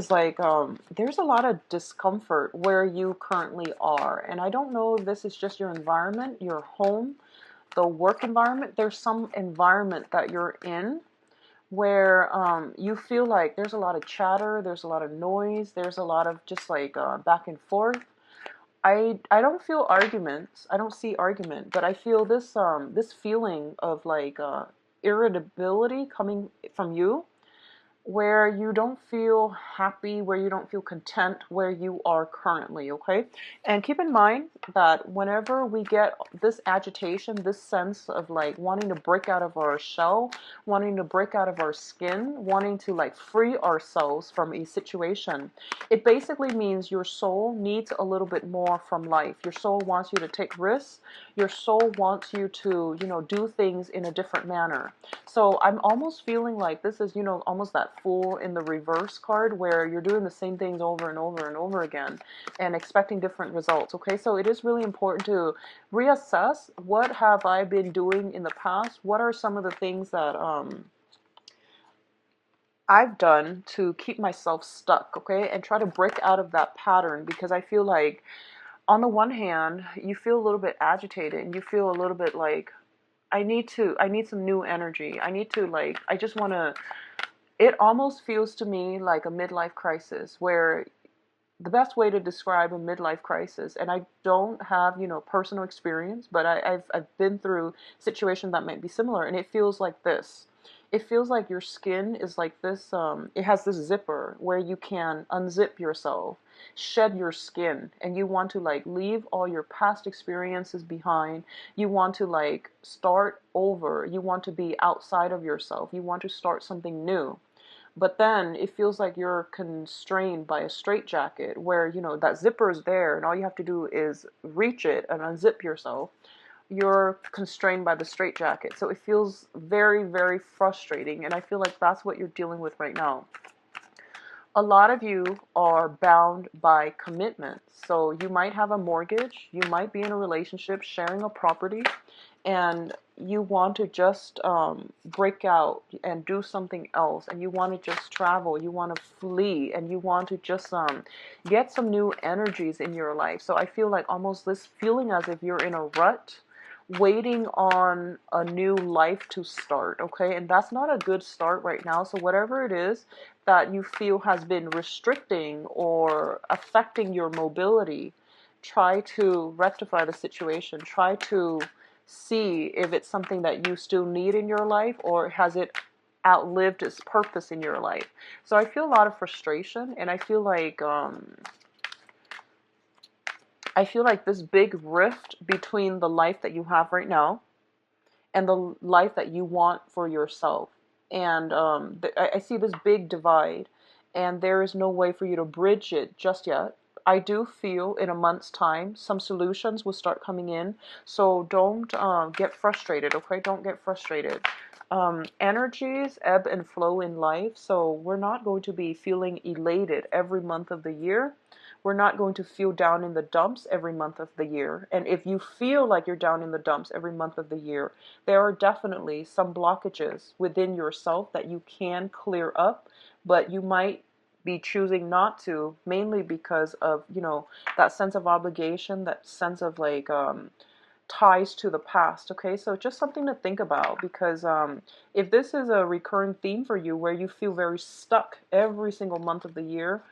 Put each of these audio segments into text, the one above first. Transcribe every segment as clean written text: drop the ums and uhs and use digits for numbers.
It's like there's a lot of discomfort where you currently are, and I don't know if this is just your environment, your home, the work environment. There's some environment that you're in where you feel like there's a lot of chatter, there's a lot of noise, there's a lot of just like back and forth. I don't feel arguments. I don't see argument, but I feel this feeling of like irritability coming from you, where you don't feel happy, where you don't feel content where you are currently, okay? And keep in mind that whenever we get this agitation, this sense of like wanting to break out of our shell, wanting to break out of our skin, wanting to like free ourselves from a situation, it basically means your soul needs a little bit more from life. Your soul wants you to take risks. Your soul wants you to, do things in a different manner. So I'm almost feeling like this is, almost that fool in the reverse card where you're doing the same things over and over and over again and expecting different results. Okay, so it is really important to reassess, what have I been doing in the past? What are some of the things that I've done to keep myself stuck, okay, and try to break out of that pattern, because I feel like on the one hand, you feel a little bit agitated and you feel a little bit like I need some new energy. I need to like, I just want to, it almost feels to me like a midlife crisis, where the best way to describe a midlife crisis, and I don't have, personal experience, but I've been through situations that might be similar, and it feels like this. It feels like your skin is like this, it has this zipper where you can unzip yourself, shed your skin, and you want to like leave all your past experiences behind. You want to like start over. You want to be outside of yourself. You want to start something new. But then it feels like you're constrained by a straitjacket where, that zipper is there and all you have to do is reach it and unzip yourself. You're constrained by the straitjacket. So it feels very, very frustrating. And I feel like that's what you're dealing with right now. A lot of you are bound by commitments. So you might have a mortgage, you might be in a relationship, sharing a property, and you want to just break out and do something else, and you want to just travel, you want to flee, and you want to just get some new energies in your life. So I feel like almost this feeling as if you're in a rut, waiting on a new life to start, okay? And that's not a good start right now. So whatever it is that you feel has been restricting or affecting your mobility, try to rectify the situation. Try to see if it's something that you still need in your life, or has it outlived its purpose in your life. So I feel a lot of frustration, and I feel like this big rift between the life that you have right now and the life that you want for yourself. And I see this big divide, and there is no way for you to bridge it just yet. I do feel in a month's time some solutions will start coming in. So don't get frustrated, okay? Don't get frustrated. Energies ebb and flow in life, so we're not going to be feeling elated every month of the year. We're not going to feel down in the dumps every month of the year. And if you feel like you're down in the dumps every month of the year, there are definitely some blockages within yourself that you can clear up, but you might be choosing not to, mainly because of, that sense of obligation, that sense of like ties to the past. Okay, so just something to think about, because if this is a recurring theme for you where you feel very stuck every single month of the year,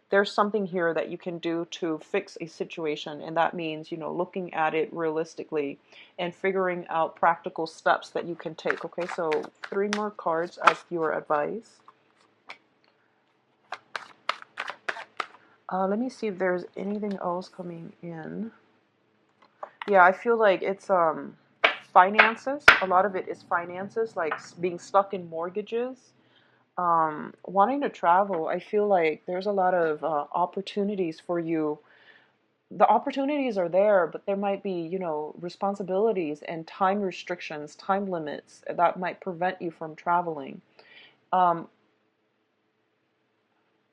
there's something here that you can do to fix a situation, and that means, looking at it realistically and figuring out practical steps that you can take. Okay, so 3 more cards as your advice. Let me see if there's anything else coming in. Yeah, I feel like it's finances. A lot of it is finances, like being stuck in mortgages. Wanting to travel, I feel like there's a lot of opportunities for you. The opportunities are there, but there might be, responsibilities and time restrictions, time limits that might prevent you from traveling. Um,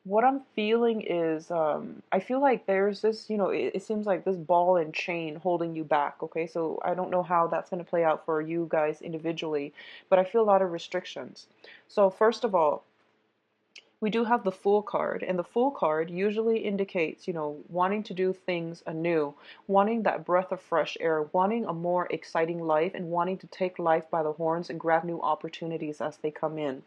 what I'm feeling is, I feel like there's this, it seems like this ball and chain holding you back. Okay, so I don't know how that's going to play out for you guys individually, but I feel a lot of restrictions. So first of all, we do have the Fool card, and the Fool card usually indicates, wanting to do things anew, wanting that breath of fresh air, wanting a more exciting life, and wanting to take life by the horns and grab new opportunities as they come in.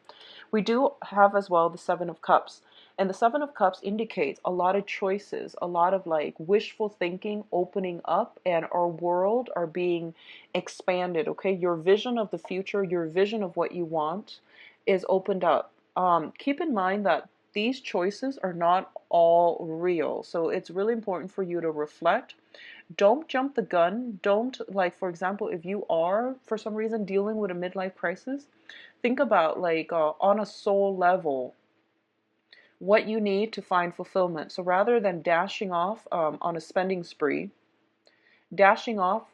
We do have as well the Seven of Cups. And the Seven of Cups indicates a lot of choices, a lot of like wishful thinking opening up, and our world are being expanded. Okay, your vision of the future, your vision of what you want is opened up. Keep in mind that these choices are not all real. So it's really important for you to reflect. Don't jump the gun. Don't, like, for example, if you are for some reason dealing with a midlife crisis, think about like on a soul level what you need to find fulfillment. So rather than dashing off on a spending spree, dashing off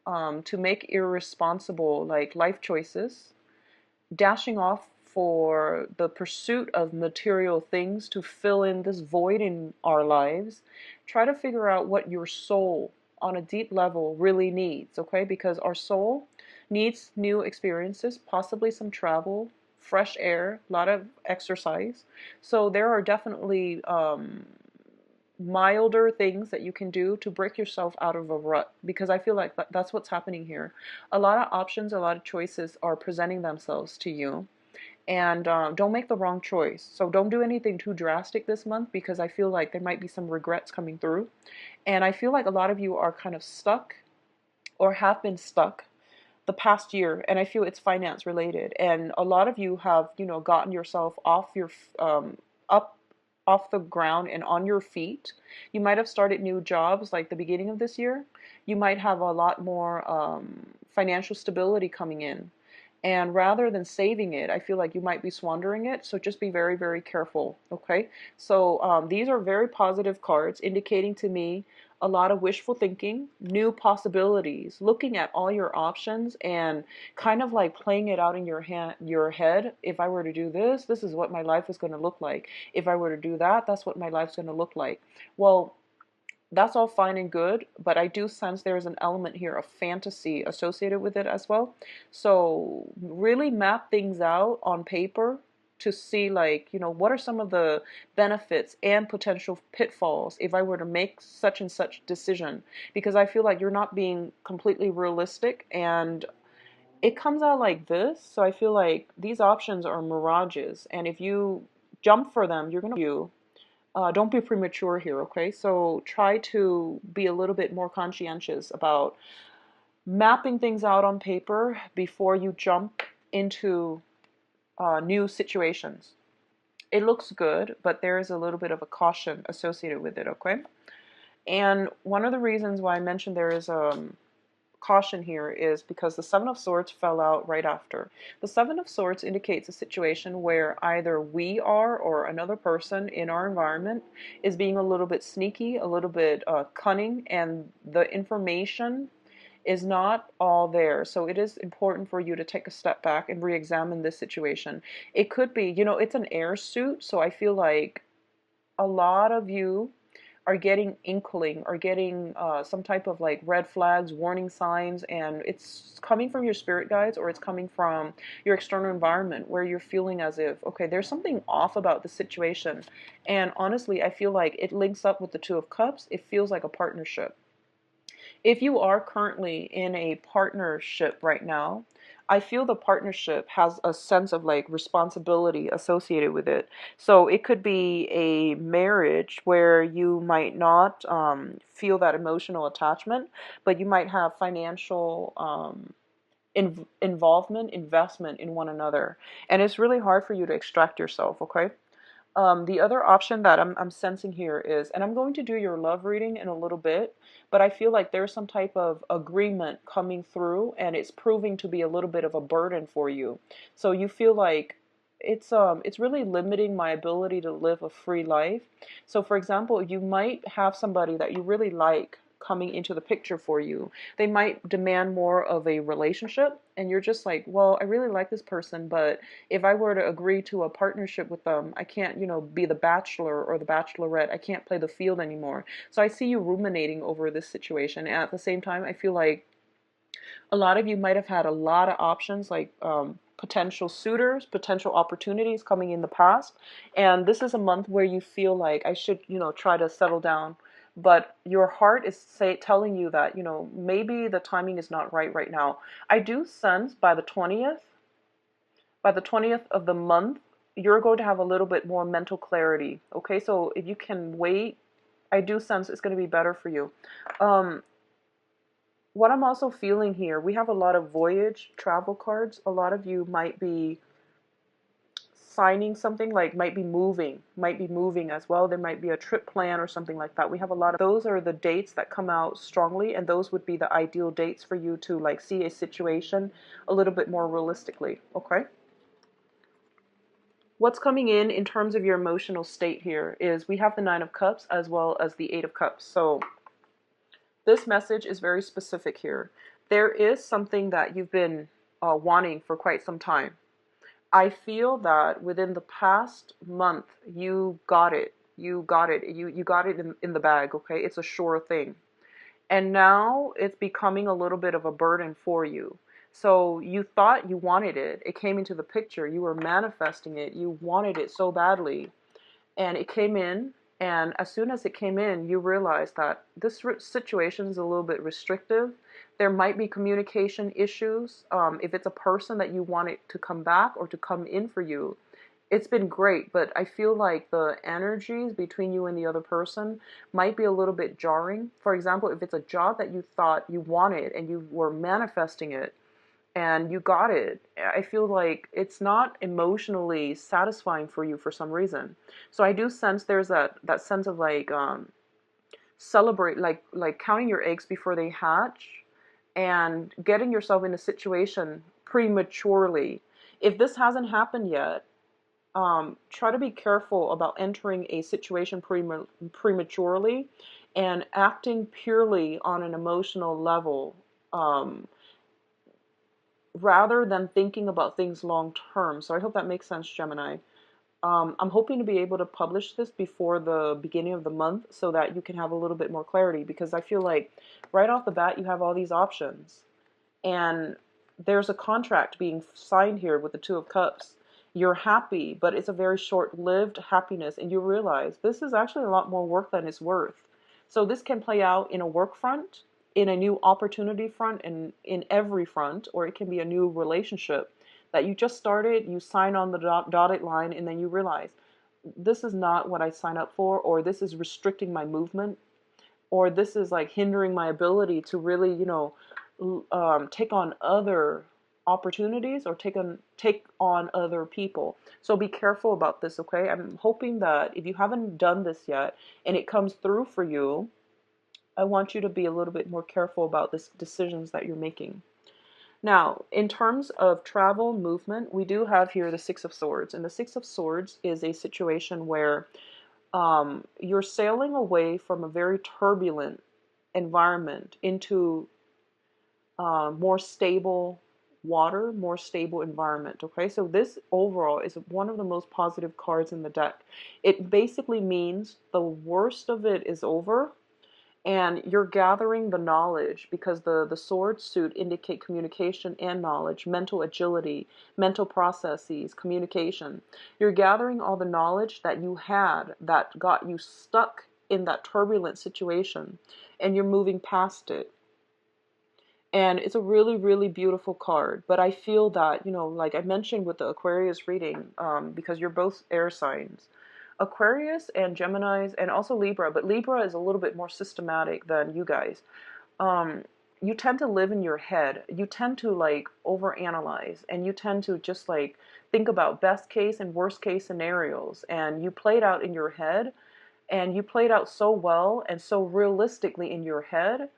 to make irresponsible like life choices, dashing off for the pursuit of material things to fill in this void in our lives, try to figure out what your soul on a deep level really needs, okay? Because our soul needs new experiences, possibly some travel, fresh air, a lot of exercise. So there are definitely milder things that you can do to break yourself out of a rut, because I feel like that's what's happening here. A lot of options, a lot of choices are presenting themselves to you, and don't make the wrong choice. So don't do anything too drastic this month, because I feel like there might be some regrets coming through, and I feel like a lot of you are kind of stuck or have been stuck the past year, and I feel it's finance related, and a lot of you have gotten yourself off your up off the ground and on your feet. You might have started new jobs like the beginning of this year. You might have a lot more financial stability coming in, and rather than saving it, I feel like you might be squandering it. So just be very, very careful, okay? So these are very positive cards indicating to me a lot of wishful thinking, new possibilities, looking at all your options and kind of like playing it out in your head. If I were to do this, this is what my life is going to look like. If I were to do that, that's what my life's going to look like. Well, that's all fine and good, but I do sense there's an element here of fantasy associated with it as well. So really map things out on paper to see, like, what are some of the benefits and potential pitfalls if I were to make such and such decision, because I feel like you're not being completely realistic, and it comes out like this. So I feel like these options are mirages, and if you jump for them, you're going to don't be premature here, okay? So try to be a little bit more conscientious about mapping things out on paper before you jump into new situations. It looks good, but there is a little bit of a caution associated with it, okay? And one of the reasons why I mentioned there is caution here is because the Seven of Swords fell out right after. The Seven of Swords indicates a situation where either we are or another person in our environment is being a little bit sneaky, a little bit cunning, and the information is not all there. So it is important for you to take a step back and re-examine this situation. It could be, it's an air suit, so I feel like a lot of you are getting inkling or getting some type of like red flags, warning signs, and it's coming from your spirit guides or it's coming from your external environment where you're feeling as if, okay, there's something off about the situation. And honestly, I feel like it links up with the Two of Cups. It feels like a partnership. If you are currently in a partnership right now, I feel the partnership has a sense of like responsibility associated with it. So it could be a marriage where you might not feel that emotional attachment, but you might have financial involvement, investment in one another. And it's really hard for you to extract yourself, okay? The other option that I'm sensing here is, and I'm going to do your love reading in a little bit, but I feel like there's some type of agreement coming through, and it's proving to be a little bit of a burden for you. So you feel like it's really limiting my ability to live a free life. So for example, you might have somebody that you really like coming into the picture for you. They might demand more of a relationship, and you're just like, well, I really like this person, but if I were to agree to a partnership with them, I can't, be the bachelor or the bachelorette. I can't play the field anymore. So I see you ruminating over this situation. And at the same time, I feel like a lot of you might have had a lot of options, like potential suitors, potential opportunities coming in the past. And this is a month where you feel like I should, try to settle down. But your heart is telling you that, maybe the timing is not right now. I do sense by the 20th of the month, you're going to have a little bit more mental clarity. Okay, so if you can wait, I do sense it's going to be better for you. Um, what I'm also feeling here, we have a lot of voyage travel cards. A lot of you might be signing something, like might be moving as well. There might be a trip plan or something like that. We have a lot of those are the dates that come out strongly, and those would be the ideal dates for you to like see a situation a little bit more realistically. Okay. What's coming in terms of your emotional state here is we have the Nine of Cups as well as the Eight of Cups. So this message is very specific here. There is something that you've been wanting for quite some time. I feel that within the past month, you got it. You got it. You got it in the bag, okay? It's a sure thing. And now it's becoming a little bit of a burden for you. So you thought you wanted it. It came into the picture. You were manifesting it. You wanted it so badly. And it came in. And as soon as it came in, you realized that this situation is a little bit restrictive. There might be communication issues. If it's a person that you want it to come back or to come in for you, it's been great, but I feel like the energies between you and the other person might be a little bit jarring. For example, if it's a job that you thought you wanted and you were manifesting it and you got it, I feel like it's not emotionally satisfying for you for some reason. So I do sense there's that sense of like celebrate, like counting your eggs before they hatch and getting yourself in a situation prematurely. If this hasn't happened yet, try to be careful about entering a situation prematurely and acting purely on an emotional level, um, rather than thinking about things long term. So I hope that makes sense, Gemini. I'm hoping to be able to publish this before the beginning of the month so that you can have a little bit more clarity, because I feel like right off the bat you have all these options. And there's a contract being signed here with the Two of Cups. You're happy, but it's a very short-lived happiness, and you realize this is actually a lot more work than it's worth. So this can play out in a work front, in a new opportunity front, and in every front, or it can be a new relationship that you just started, you sign on the dotted line, and then you realize this is not what I signed up for, or this is restricting my movement, or this is like hindering my ability to really, take on other opportunities or take on other people. So be careful about this, okay? I'm hoping that if you haven't done this yet and it comes through for you, I want you to be a little bit more careful about this decisions that you're making. Now, in terms of travel movement, we do have here the Six of Swords, and the Six of Swords is a situation where you're sailing away from a very turbulent environment into more stable water, more stable environment. Okay, so this overall is one of the most positive cards in the deck. It basically means the worst of it is over, and you're gathering the knowledge, because the sword suit indicate communication and knowledge, mental agility, mental processes, communication. You're gathering all the knowledge that you had that got you stuck in that turbulent situation, and you're moving past it. And it's a really, really beautiful card. But I feel that, like I mentioned with the Aquarius reading, because you're both air signs, Aquarius and Geminis, and also Libra, but Libra is a little bit more systematic than you guys. Um, you tend to live in your head. You tend to like overanalyze, and you tend to just like think about best case and worst case scenarios, and you play it out in your head, and you play it out so well and so realistically in your head,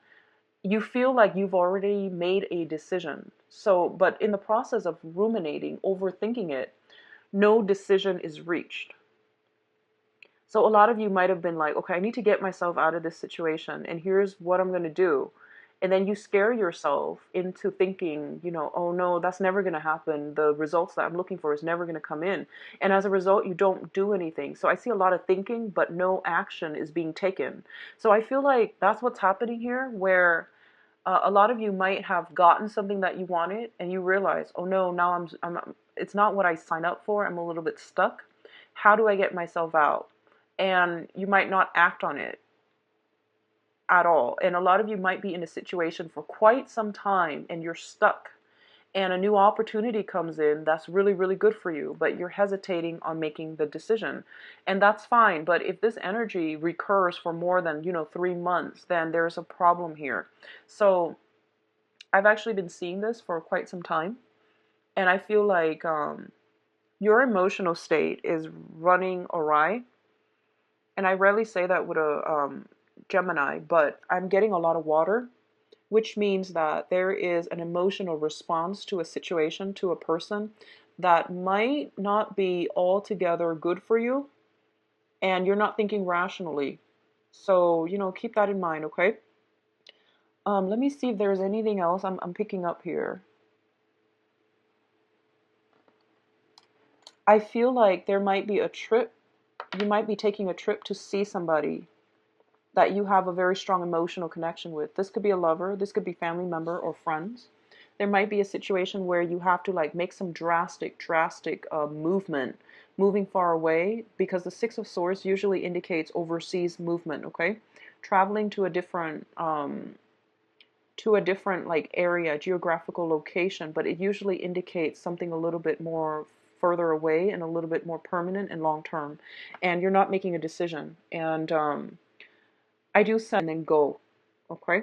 you feel like you've already made a decision. So, but in the process of ruminating, overthinking it, no decision is reached. So a lot of you might have been like, okay, I need to get myself out of this situation, and here's what I'm going to do. And then you scare yourself into thinking, oh no, that's never going to happen. The results that I'm looking for is never going to come in. And as a result, you don't do anything. So I see a lot of thinking, but no action is being taken. So I feel like that's what's happening here, where A lot of you might have gotten something that you wanted and you realize, oh no, now it's not what I signed up for. I'm a little bit stuck. How do I get myself out? And you might not act on it at all. And a lot of you might be in a situation for quite some time and you're stuck. And a new opportunity comes in that's really, really good for you, but you're hesitating on making the decision. And that's fine. But if this energy recurs for more than, 3 months, then there's a problem here. So I've actually been seeing this for quite some time. And I feel like your emotional state is running awry. And I rarely say that with a Gemini, but I'm getting a lot of water, which means that there is an emotional response to a situation, to a person that might not be altogether good for you, and you're not thinking rationally. So, keep that in mind, okay? Let me see if there's anything else I'm picking up here. I feel like there might be a trip. You might be taking a trip to see somebody that you have a very strong emotional connection with. This could be a lover, this could be family member or friends. There might be a situation where you have to like make some drastic movement, moving far away, because the Six of Swords usually indicates overseas movement, okay? Traveling to a different like area, geographical location, but it usually indicates something a little bit more further away and a little bit more permanent and long term. And you're not making a decision. And I do send and then go, okay?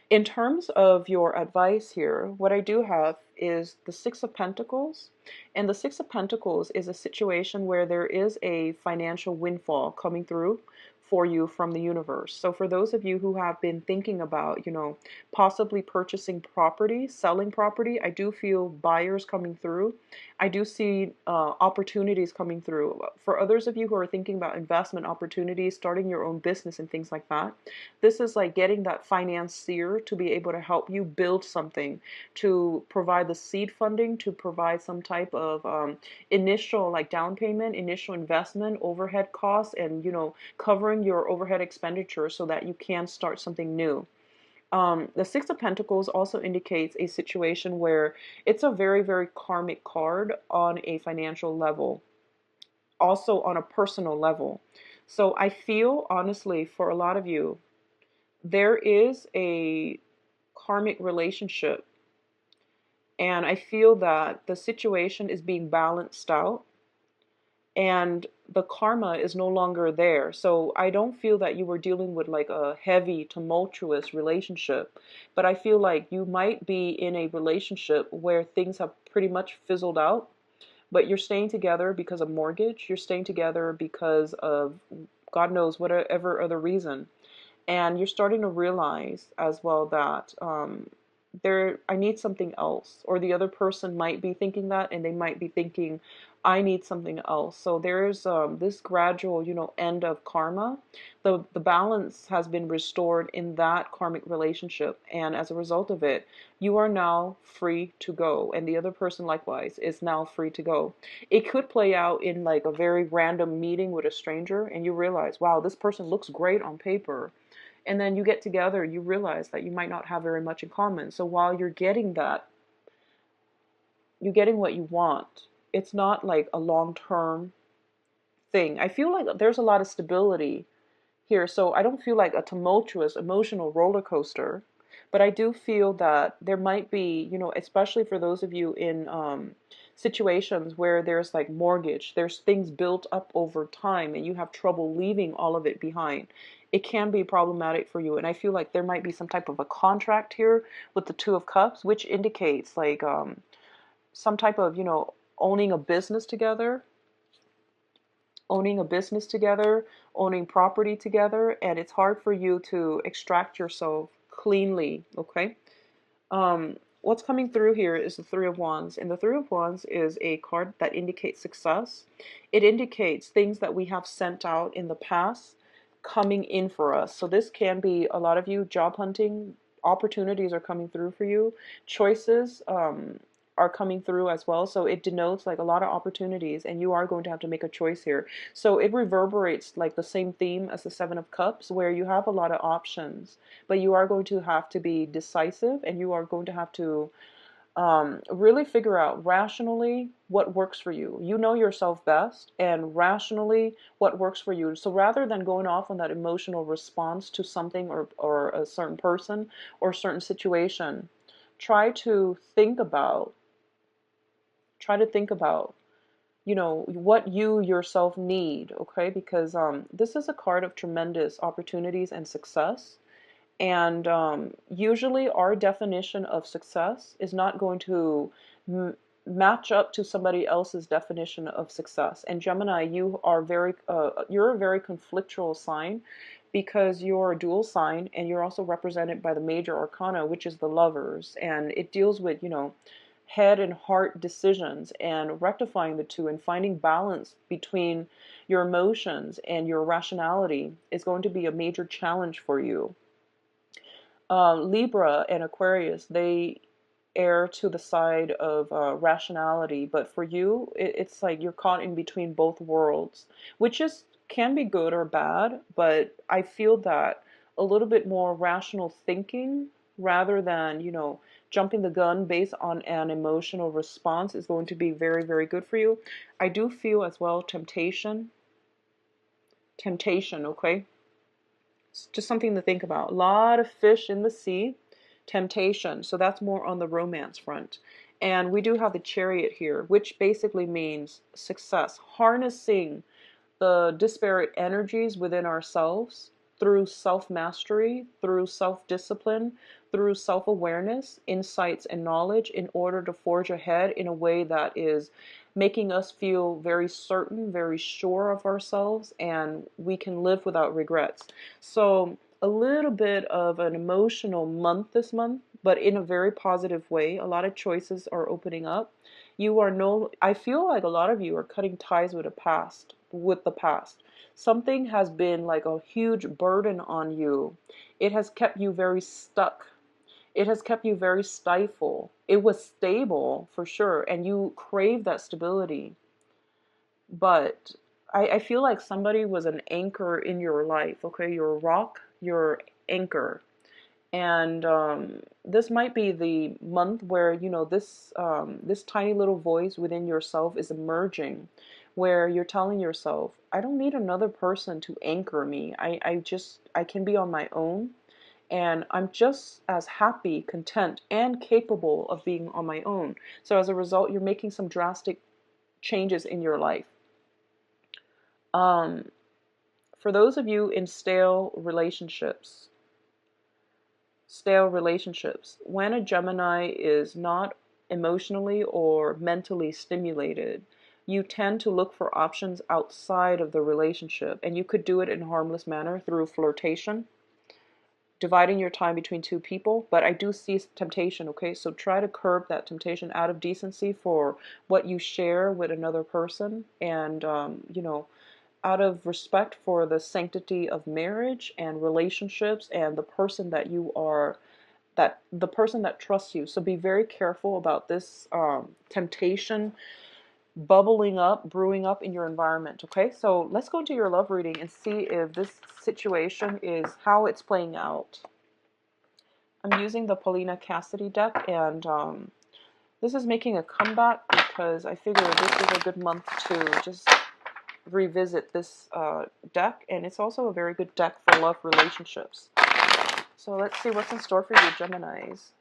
In terms of your advice here, what I do have is the Six of Pentacles. And the Six of Pentacles is a situation where there is a financial windfall coming through for you from the universe. So for those of you who have been thinking about, possibly purchasing property, selling property, I do feel buyers coming through. I do see opportunities coming through. For others of you who are thinking about investment opportunities, starting your own business and things like that, this is like getting that financier to be able to help you build something, to provide the seed funding, to provide some type of initial like down payment, initial investment, overhead costs, and covering your overhead expenditure so that you can start something new. The Six of Pentacles also indicates a situation where it's a very, very karmic card on a financial level, also on a personal level. So I feel honestly for a lot of you, there is a karmic relationship, and I feel that the situation is being balanced out and the karma is no longer there. So I don't feel that you were dealing with like a heavy, tumultuous relationship, but I feel like you might be in a relationship where things have pretty much fizzled out, but you're staying together because of mortgage, you're staying together because of God knows whatever other reason. And you're starting to realize as well that I need something else, or the other person might be thinking that, and they might be thinking I need something else. So there's this gradual end of karma. The balance has been restored in that karmic relationship, and as a result of it, you are now free to go, and the other person likewise is now free to go. It could play out in like a very random meeting with a stranger, and you realize, wow, this person looks great on paper, and then you get together, you realize that you might not have very much in common. So while you're getting that, you're getting what you want. It's not like a long-term thing. I feel like there's a lot of stability here. So I don't feel like a tumultuous emotional roller coaster, but I do feel that there might be, especially for those of you in situations where there's like mortgage, there's things built up over time and you have trouble leaving all of it behind. It can be problematic for you. And I feel like there might be some type of a contract here with the Two of Cups, which indicates like some type of, owning a business together, owning property together, and it's hard for you to extract yourself cleanly, okay? What's coming through here is the Three of Wands, and the Three of Wands is a card that indicates success. It indicates things that we have sent out in the past coming in for us. So this can be a lot of you job hunting, opportunities are coming through for you, choices, are coming through as well. So it denotes like a lot of opportunities, and you are going to have to make a choice here. So it reverberates like the same theme as the Seven of Cups, where you have a lot of options, but you are going to have to be decisive, and you are going to have to really figure out rationally what works for you. You know yourself best, and rationally what works for you. So rather than going off on that emotional response to something, or a certain person or a certain situation, try to think about what you yourself need, okay? Because this is a card of tremendous opportunities and success. And usually our definition of success is not going to match up to somebody else's definition of success. And Gemini, you're a very conflictual sign, because you're a dual sign, and you're also represented by the major arcana, which is the Lovers, and it deals with, head and heart decisions, and rectifying the two, and finding balance between your emotions and your rationality is going to be a major challenge for you. Libra and Aquarius, they err to the side of rationality, but for you, it's like you're caught in between both worlds, which is can be good or bad, but I feel that a little bit more rational thinking rather than, jumping the gun based on an emotional response is going to be very, very good for you. I do feel as well temptation, okay? It's just something to think about. A lot of fish in the sea, temptation. So that's more on the romance front. And we do have the Chariot here, which basically means success, harnessing the disparate energies within ourselves through self-mastery, through self-discipline, through self-awareness, insights, and knowledge in order to forge ahead in a way that is making us feel very certain, very sure of ourselves, and we can live without regrets. So a little bit of an emotional month this month, but in a very positive way. A lot of choices are opening up. I feel like a lot of you are cutting ties with the past. Something has been like a huge burden on you. It has kept you very stuck. It has kept you very stifled. It was stable for sure, and you crave that stability. But I feel like somebody was an anchor in your life, okay? You're a rock, you're anchor. And this might be the month where, this tiny little voice within yourself is emerging, where you're telling yourself, I don't need another person to anchor me. I can be on my own. And I'm just as happy, content, and capable of being on my own. So as a result, you're making some drastic changes in your life. Um, for those of you in stale relationships, when a Gemini is not emotionally or mentally stimulated, you tend to look for options outside of the relationship, and you could do it in a harmless manner through flirtation, dividing your time between two people. But I do see temptation, okay? So try to curb that temptation out of decency for what you share with another person, and out of respect for the sanctity of marriage and relationships and the person that trusts you. So be very careful about this temptation bubbling up, brewing up in your environment. Okay, so let's go into your love reading and see if this situation is how it's playing out. I'm using the Paulina Cassidy deck, and this is making a comeback because I figure this is a good month to just revisit this deck, and it's also a very good deck for love relationships. So let's see what's in store for you, Geminis.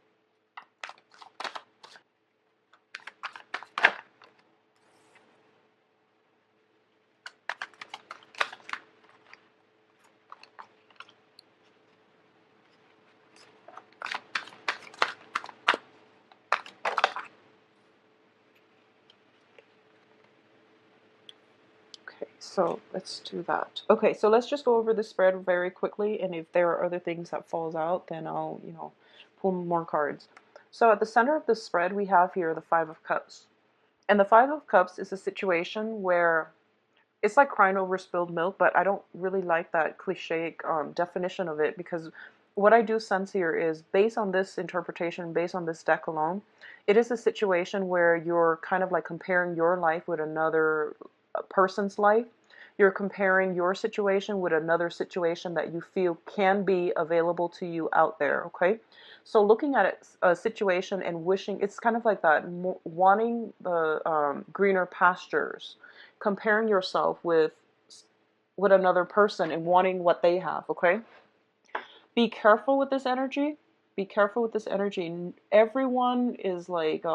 So let's do that. Okay, so let's just go over the spread very quickly, and if there are other things that falls out, then I'll, pull more cards. So at the center of the spread, we have here the Five of Cups. And the Five of Cups is a situation where it's like crying over spilled milk, but I don't really like that cliche definition of it, because what I do sense here is, based on this interpretation, based on this deck alone, it is a situation where you're kind of like comparing your life with another person's life. You're comparing your situation with another situation that you feel can be available to you out there, okay? So looking at it, a situation and wishing, it's kind of like that, wanting the greener pastures, comparing yourself with another person and wanting what they have, okay? Be careful with this energy. Be careful with this energy. Everyone is like,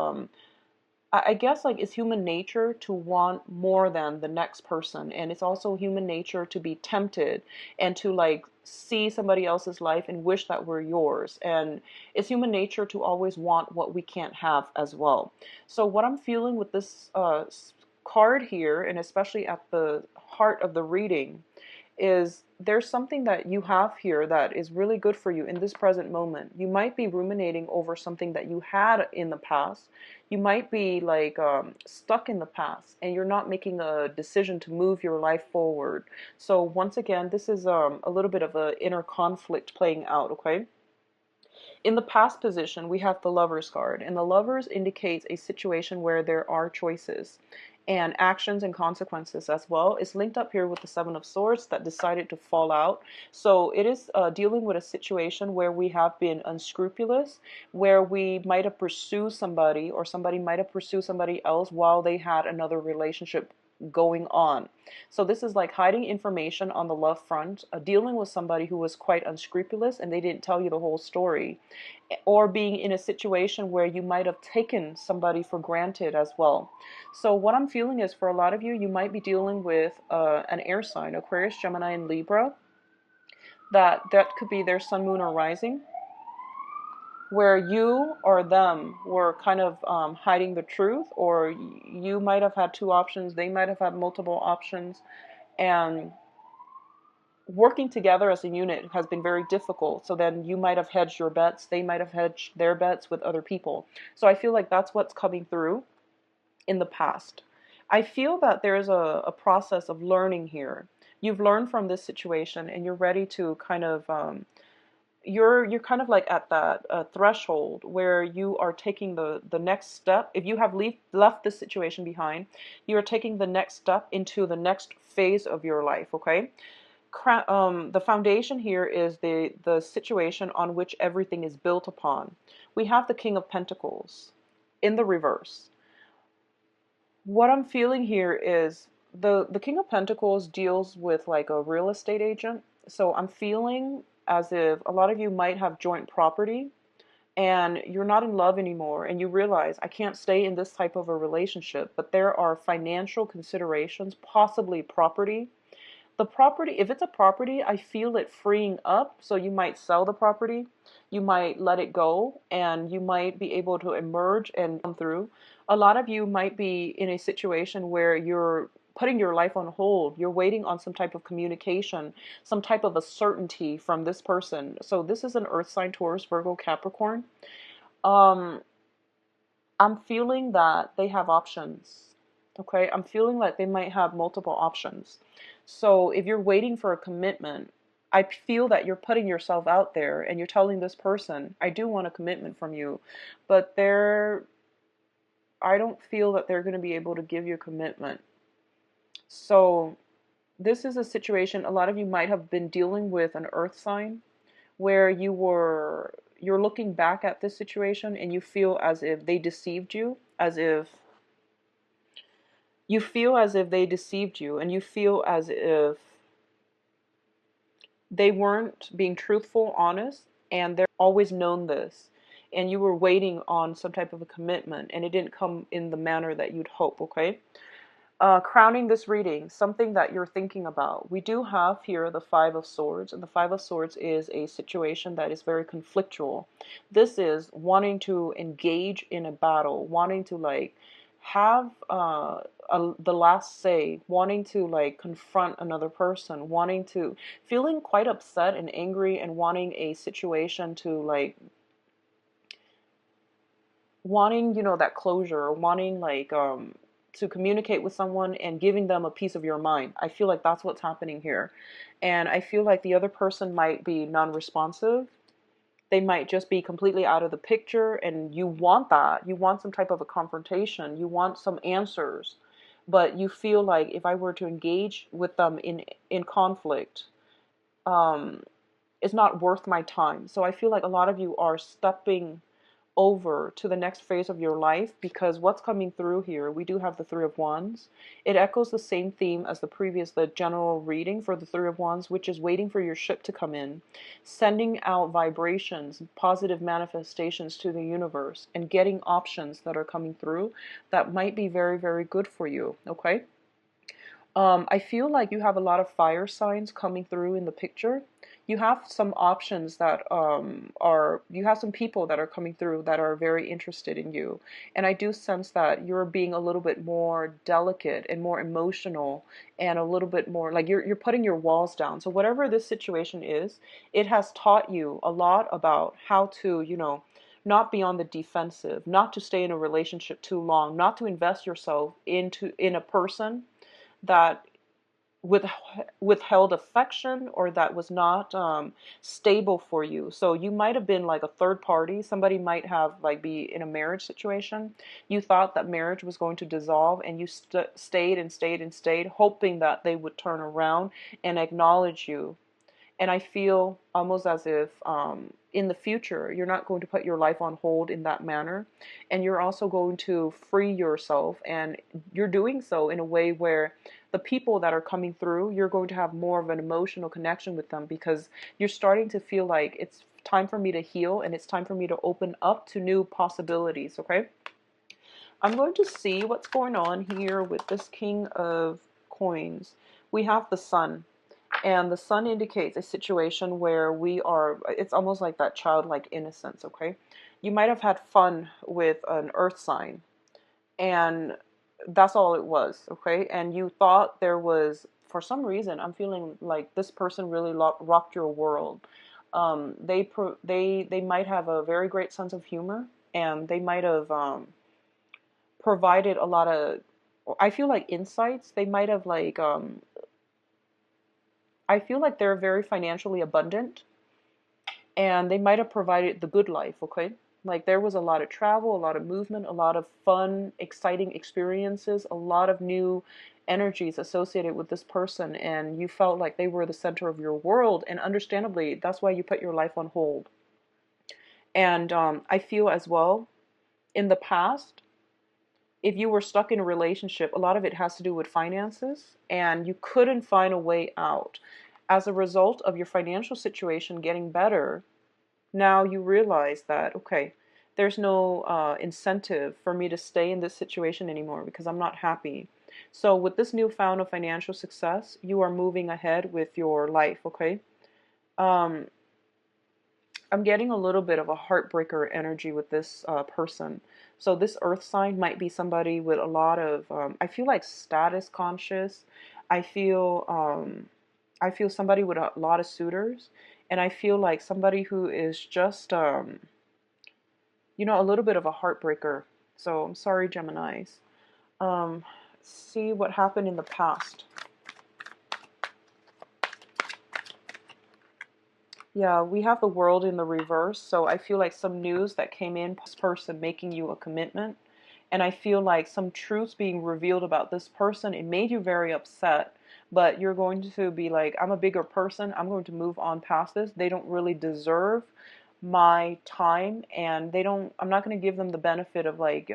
I guess like it's human nature to want more than the next person. And it's also human nature to be tempted and to like see somebody else's life and wish that were yours. And it's human nature to always want what we can't have as well. So what I'm feeling with this card here, and especially at the heart of the reading, is there's something that you have here that is really good for you in this present moment. You might be ruminating over something that you had in the past. You might be like stuck in the past and you're not making a decision to move your life forward. So once again, this is a little bit of an inner conflict playing out, okay? In the past position, we have the Lovers card, and the Lovers indicates a situation where there are choices and actions and consequences as well. It's linked up here with the Seven of Swords that decided to fall out. So it is dealing with a situation where we have been unscrupulous, where we might have pursued somebody or somebody might have pursued somebody else while they had another relationship going on. So this is like hiding information on the love front, dealing with somebody who was quite unscrupulous and they didn't tell you the whole story, or being in a situation where you might have taken somebody for granted as well. So what I'm feeling is, for a lot of you, you might be dealing with an air sign, Aquarius, Gemini, and Libra. That could be their sun, moon, or rising, where you or them were kind of hiding the truth, or you might have had two options, they might have had multiple options, and working together as a unit has been very difficult. So then you might have hedged your bets, they might have hedged their bets with other people. So I feel like that's what's coming through in the past. I feel that there's a process of learning here. You've learned from this situation and you're ready to kind of you're kind of like at that threshold where you are taking the next step. If you have left this situation behind, you are taking the next step into the next phase of your life, okay? The foundation here is the situation on which everything is built upon. We have the King of Pentacles in the reverse. What I'm feeling here is the King of Pentacles deals with like a real estate agent. So I'm feeling as if a lot of you might have joint property and you're not in love anymore and you realize, I can't stay in this type of a relationship, but there are financial considerations, possibly property. The property, if it's a property, I feel it freeing up. So you might sell the property, you might let it go, and you might be able to emerge and come through. A lot of you might be in a situation where you're putting your life on hold. You're waiting on some type of communication, some type of a certainty from this person. So this is an earth sign, Taurus, Virgo, Capricorn. Um, I'm feeling that they have options. Okay, I'm feeling like they might have multiple options. So if you're waiting for a commitment, I feel that you're putting yourself out there and you're telling this person, I do want a commitment from you, but I don't feel that they're going to be able to give you a commitment. So this is a situation, a lot of you might have been dealing with an earth sign where you're looking back at this situation and you feel as if they deceived you, they deceived you, and you feel as if they weren't being truthful, honest, and they're always known this. And you were waiting on some type of a commitment and it didn't come in the manner that you'd hope, okay? Crowning this reading, something that you're thinking about. We do have here the Five of Swords, and the Five of Swords is a situation that is very conflictual. This is wanting to engage in a battle, wanting to like have the last say, wanting to like confront another person, feeling quite upset and angry and wanting a situation to like, wanting, that closure, wanting like to communicate with someone and giving them a piece of your mind. I feel like that's what's happening here. And I feel like the other person might be non-responsive. They might just be completely out of the picture, and you want that. You want some type of a confrontation. You want some answers. But you feel like if I were to engage with them in conflict, um, it's not worth my time. So I feel like a lot of you are stepping over to the next phase of your life, because what's coming through here, we do have the Three of Wands. It echoes the same theme as the general reading for the Three of Wands, which is waiting for your ship to come in, sending out vibrations, positive manifestations to the universe, and getting options that are coming through that might be very, very good for you. Okay. I feel like you have a lot of fire signs coming through in the picture. You have some options that you have some people that are coming through that are very interested in you. And I do sense that you're being a little bit more delicate and more emotional, and a little bit more like you're putting your walls down. So whatever this situation is, it has taught you a lot about how to, not be on the defensive, not to stay in a relationship too long, not to invest yourself in a person that with withheld affection, or that was not stable for you. So you might have been like a third party. Somebody might have like be in a marriage situation. You thought that marriage was going to dissolve, and you stayed and stayed and stayed, hoping that they would turn around and acknowledge you. And I feel almost as if in the future, you're not going to put your life on hold in that manner. And you're also going to free yourself. And you're doing so in a way where the people that are coming through, you're going to have more of an emotional connection with them, because you're starting to feel like it's time for me to heal, and it's time for me to open up to new possibilities. Okay. I'm going to see what's going on here with this King of Coins. We have the Sun. And the sun indicates a situation where it's almost like that childlike innocence, okay? You might have had fun with an earth sign, and that's all it was, okay? And you thought there was, for some reason, I'm feeling like this person really rocked your world. They might have a very great sense of humor, and they might have provided a lot of, I feel like, insights. They might have like I feel like they're very financially abundant, and they might have provided the good life, okay? Like there was a lot of travel, a lot of movement, a lot of fun, exciting experiences, a lot of new energies associated with this person, and you felt like they were the center of your world, and understandably, that's why you put your life on hold. And I feel as well, in the past, if you were stuck in a relationship, a lot of it has to do with finances, and you couldn't find a way out. As a result of your financial situation getting better, now you realize that, okay, there's no incentive for me to stay in this situation anymore because I'm not happy. So with this newfound of financial success, you are moving ahead with your life, okay? Um, I'm getting a little bit of a heartbreaker energy with this person. So this earth sign might be somebody with a lot of, I feel like status conscious. I feel, I feel somebody with a lot of suitors, and I feel like somebody who is just, a little bit of a heartbreaker. So I'm sorry, Geminis. Um, see what happened in the past. Yeah, we have the world in the reverse, so I feel like some news that came in, this person making you a commitment, and I feel like some truths being revealed about this person. It made you very upset, but you're going to be like, I'm a bigger person, I'm going to move on past this. They don't really deserve my time, and I'm not going to give them the benefit of like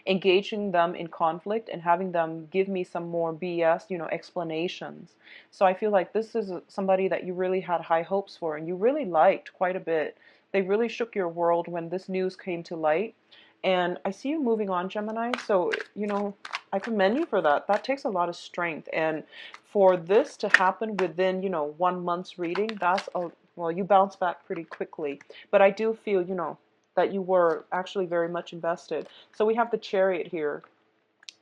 engaging them in conflict and having them give me some more BS, explanations. So I feel like this is somebody that you really had high hopes for, and you really liked quite a bit. They really shook your world when this news came to light. And I see you moving on, Gemini. So, I commend you for that. That takes a lot of strength. And for this to happen within, 1 month's reading, well, you bounce back pretty quickly. But I do feel, that you were actually very much invested. So we have the Chariot here.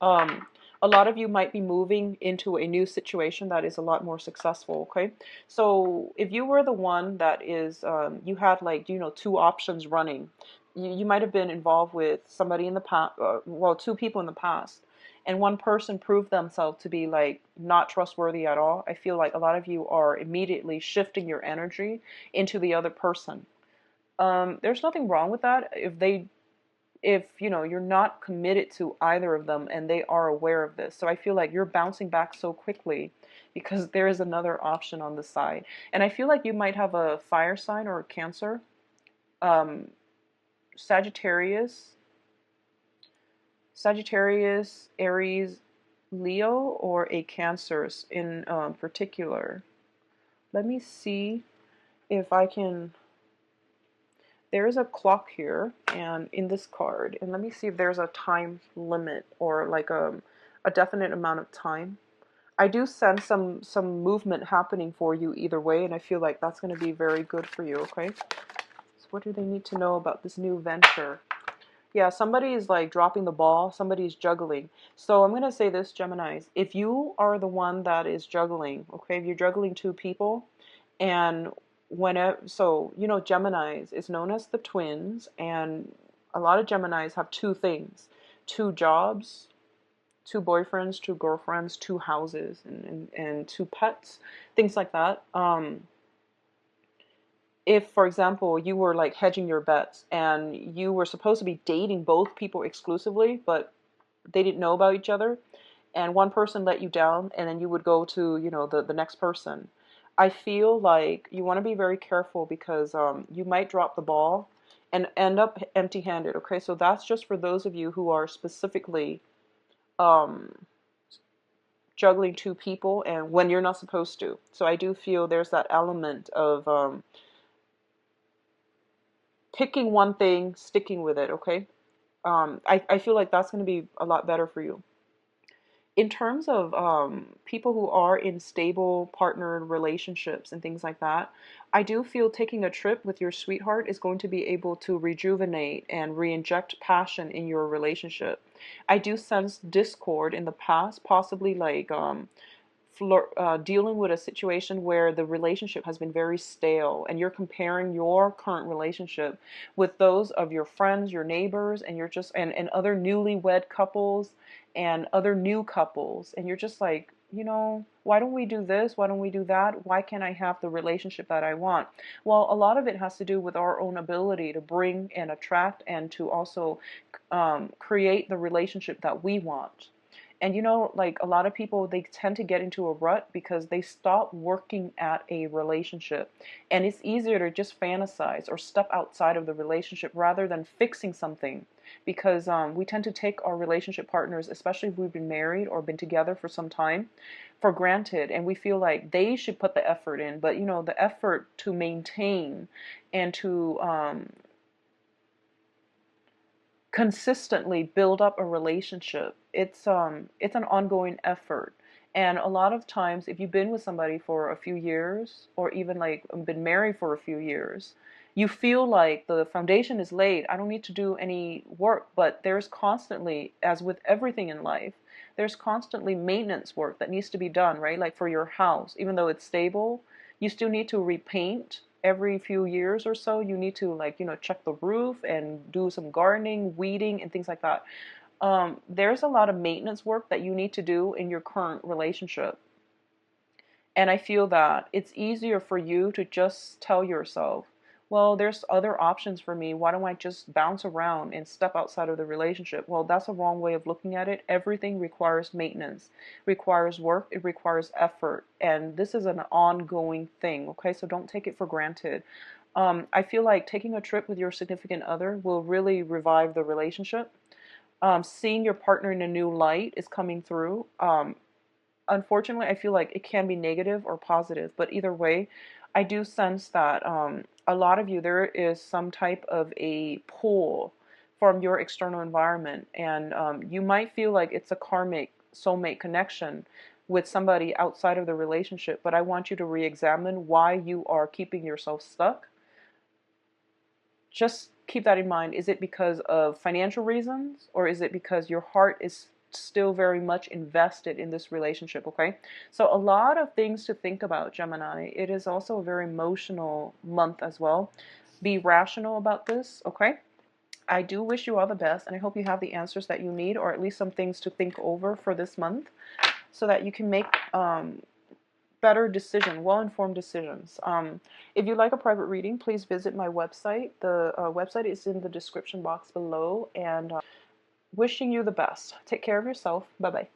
Um, a lot of you might be moving into a new situation that is a lot more successful, okay? So if you were the one that is, you had like, two options running. You might have been involved with somebody in the past, well, two people in the past, and one person proved themselves to be like not trustworthy at all. I feel like a lot of you are immediately shifting your energy into the other person. There's nothing wrong with that if you know you're not committed to either of them and they are aware of this. So I feel like you're bouncing back so quickly because there is another option on the side. And I feel like you might have a fire sign or a Cancer, um, Sagittarius, Aries, Leo, or a Cancer in particular. Let me see if I can. There is a clock here and in this card, and let me see if there's a time limit or like a definite amount of time. I do sense some movement happening for you either way, and I feel like that's going to be very good for you. Okay, so what do they need to know about this new venture? Yeah, somebody is like dropping the ball, somebody's juggling. So I'm going to say this, Geminis, if you are the one that is juggling, okay, if you're juggling two people, and whenever, so you know, Geminis is known as the twins, and a lot of Geminis have two things: two jobs, two boyfriends, two girlfriends, two houses, and two pets, things like that. If, for example, you were like hedging your bets and you were supposed to be dating both people exclusively, but they didn't know about each other, and one person let you down, and then you would go to, you know, the next person. I feel like you want to be very careful because you might drop the ball and end up empty-handed. Okay, so that's just for those of you who are specifically um, juggling two people and when you're not supposed to. So I do feel there's that element of picking one thing, sticking with it, okay? I feel like that's going to be a lot better for you. In terms of people who are in stable partnered relationships and things like that, I do feel taking a trip with your sweetheart is going to be able to rejuvenate and re-inject passion in your relationship. I do sense discord in the past, possibly like dealing with a situation where the relationship has been very stale and you're comparing your current relationship with those of your friends, your neighbors, and you're just and other newlywed couples and other new couples, and you're just like, you know, why don't we do this? Why don't we do that? Why can't I have the relationship that I want? Well, a lot of it has to do with our own ability to bring and attract and to also create the relationship that we want. And you know, like a lot of people, they tend to get into a rut because they stop working at a relationship. And it's easier to just fantasize or step outside of the relationship rather than fixing something. Because we tend to take our relationship partners, especially if we've been married or been together for some time, for granted. And we feel like they should put the effort in. But, you know, the effort to maintain and to consistently build up a relationship, it's an ongoing effort. And a lot of times if you've been with somebody for a few years or even like been married for a few years, you feel like the foundation is laid, I don't need to do any work. But there's constantly, as with everything in life, there's constantly maintenance work that needs to be done, right? Like for your house, even though it's stable, you still need to repaint every few years or so. You need to, like, you know, check the roof and do some gardening, weeding, and things like that. There's a lot of maintenance work that you need to do in your current relationship. And I feel that it's easier for you to just tell yourself, well, there's other options for me. Why don't I just bounce around and step outside of the relationship? Well, that's a wrong way of looking at it. Everything requires maintenance, requires work, it requires effort. And this is an ongoing thing, okay? So don't take it for granted. I feel like taking a trip with your significant other will really revive the relationship. Seeing your partner in a new light is coming through. Unfortunately, I feel like it can be negative or positive, but either way, I do sense that a lot of you, there is some type of a pull from your external environment, and you might feel like it's a karmic soulmate connection with somebody outside of the relationship, but I want you to re-examine why you are keeping yourself stuck. Just keep that in mind. Is it because of financial reasons, or is it because your heart is still very much invested in this relationship? Okay, so a lot of things to think about, Gemini. It is also a very emotional month as well. Be rational about this, okay? I do wish you all the best, and I hope you have the answers that you need, or at least some things to think over for this month, so that you can make better decision, well-informed decisions. If you like a private reading, please visit my website. The website is in the description box below, and wishing you the best. Take care of yourself. Bye-bye.